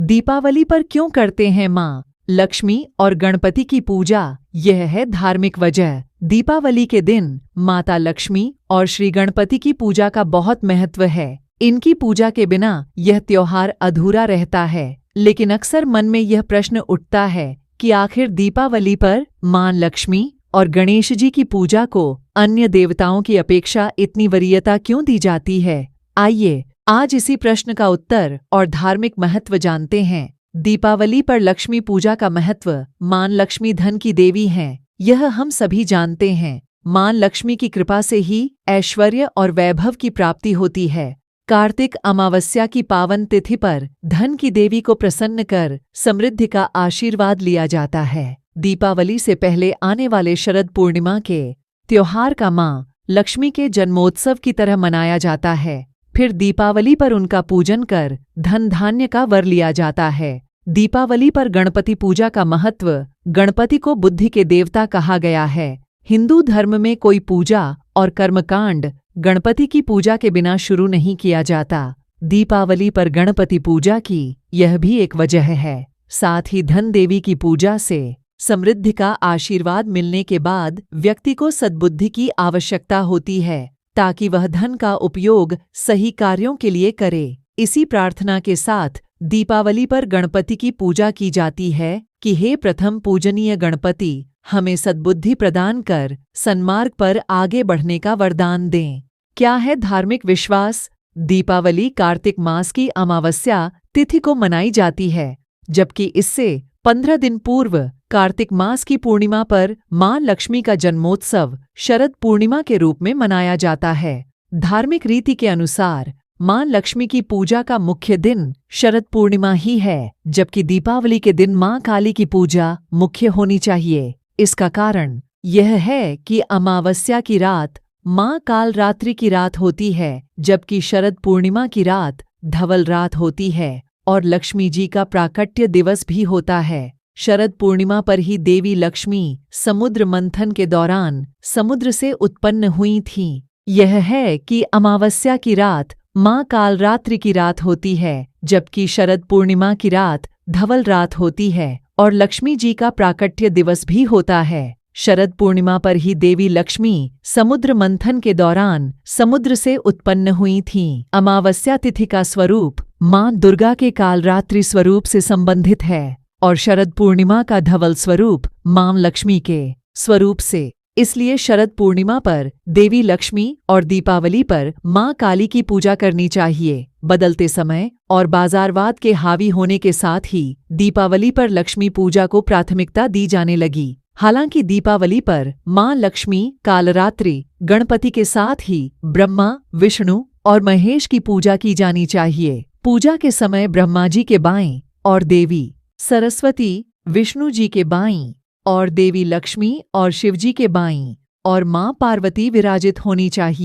दीपावली पर क्यों करते हैं माँ लक्ष्मी और गणपति की पूजा? यह है धार्मिक वजह। दीपावली के दिन माता लक्ष्मी और श्री गणपति की पूजा का बहुत महत्व है। इनकी पूजा के बिना यह त्योहार अधूरा रहता है। लेकिन अक्सर मन में यह प्रश्न उठता है कि आखिर दीपावली पर माँ लक्ष्मी और गणेश जी की पूजा को अन्य देवताओं की अपेक्षा इतनी वरीयता क्यों दी जाती है? आइए आज इसी प्रश्न का उत्तर और धार्मिक महत्व जानते हैं। दीपावली पर लक्ष्मी पूजा का महत्व। माँ लक्ष्मी धन की देवी हैं, यह हम सभी जानते हैं। माँ लक्ष्मी की कृपा से ही ऐश्वर्य और वैभव की प्राप्ति होती है। कार्तिक अमावस्या की पावन तिथि पर धन की देवी को प्रसन्न कर समृद्धि का आशीर्वाद लिया जाता है। दीपावली से पहले आने वाले शरद पूर्णिमा के त्योहार का माँ लक्ष्मी के जन्मोत्सव की तरह मनाया जाता है। फिर दीपावली पर उनका पूजन कर धन धान्य का वर लिया जाता है। दीपावली पर गणपति पूजा का महत्व। गणपति को बुद्धि के देवता कहा गया है। हिंदू धर्म में कोई पूजा और कर्मकांड गणपति की पूजा के बिना शुरू नहीं किया जाता। दीपावली पर गणपति पूजा की यह भी एक वजह है। साथ ही धन देवी की पूजा से समृद्धि का आशीर्वाद मिलने के बाद व्यक्ति को सद्बुद्धि की आवश्यकता होती है ताकि वह धन का उपयोग सही कार्यों के लिए करे। इसी प्रार्थना के साथ दीपावली पर गणपति की पूजा की जाती है कि हे प्रथम पूजनीय गणपति, हमें सद्बुद्धि प्रदान कर सन्मार्ग पर आगे बढ़ने का वरदान दें। क्या है धार्मिक विश्वास? दीपावली कार्तिक मास की अमावस्या तिथि को मनाई जाती है, जबकि इससे 15 दिन पूर्व कार्तिक मास की पूर्णिमा पर माँ लक्ष्मी का जन्मोत्सव शरद पूर्णिमा के रूप में मनाया जाता है। धार्मिक रीति के अनुसार माँ लक्ष्मी की पूजा का मुख्य दिन शरद पूर्णिमा ही है, जबकि दीपावली के दिन माँ काली की पूजा मुख्य होनी चाहिए। इसका कारण यह है कि अमावस्या की रात माँ काल रात्रि की रात होती है, जबकि शरद पूर्णिमा की रात धवल रात होती है और लक्ष्मी जी का प्राकट्य दिवस भी होता है। शरद पूर्णिमा पर ही देवी लक्ष्मी समुद्र मंथन के दौरान समुद्र से उत्पन्न हुई थीं। यह है कि अमावस्या की रात माँ कालरात्रि की रात होती है, जबकि शरद पूर्णिमा की रात धवल रात होती है और लक्ष्मी जी का प्राकट्य दिवस भी होता है। शरद पूर्णिमा पर ही देवी लक्ष्मी समुद्र मंथन के दौरान समुद्र से उत्पन्न हुई थीं। अमावस्या तिथि का स्वरूप माँ दुर्गा के कालरात्रि स्वरूप से संबंधित है और शरद पूर्णिमा का धवल स्वरूप माँ लक्ष्मी के स्वरूप से। इसलिए शरद पूर्णिमा पर देवी लक्ष्मी और दीपावली पर माँ काली की पूजा करनी चाहिए। बदलते समय और बाजारवाद के हावी होने के साथ ही दीपावली पर लक्ष्मी पूजा को प्राथमिकता दी जाने लगी। हालांकि दीपावली पर माँ लक्ष्मी, कालरात्रि, गणपति के साथ ही ब्रह्मा, विष्णु और महेश की पूजा की जानी चाहिए। पूजा के समय ब्रह्मा जी के बाईं और देवी सरस्वती विष्णु जी के बाईं और देवी लक्ष्मी और शिव जी के बाईं और माँ पार्वती विराजित होनी चाहिए।